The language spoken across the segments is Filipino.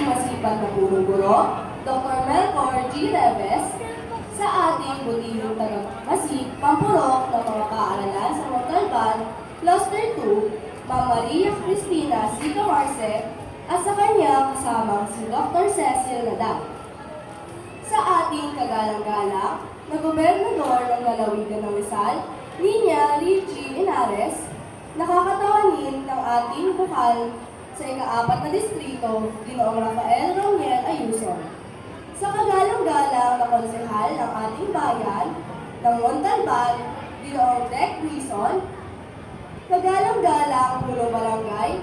masipag na punong guro, Dr. Melchor G. Reves, sa ating butihing tagamasik, pampurok ng mga paaralan sa Montalban, Cluster 2, Ma'am Maria Cristina Sica Marce, at sa kanyang kasamang si Dr. Cecil Nadal. Sa ating kagalang-galang na gobernador ng lalawigan ng Rizal, Linya Richie Inares, nakakatawanin ng ating bukal sa ika-4 na distrito, Ginoong Rafael Roniel Ayuso. Sa kagalang-galang na konsehal ng ating bayan ng Montalban, Ginoong Dec Quizon, kagalang-galang Puno Barangay,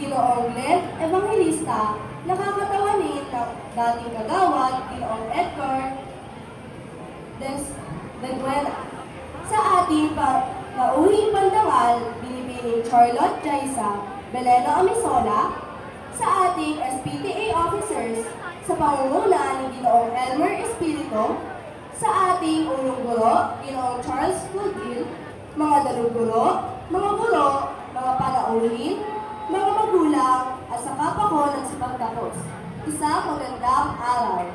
Ginoong Glenn Evangelista, nakakatawanin ng dating kagawad, Ginoong Edgar Desguena. Sa ating nauhing pandangal, binibining Charlotte Jaisa Beleno Amisola, sa ating SPTA officers, sa pangunguna ni Ginoong Elmer Espiritu, sa ating unang guro, Ginoong Charles Goodwill, mga daluguro, mga guro, mga panauhin, mga magulang, at sa kapako ng sipagtapos. Isang magandang araw.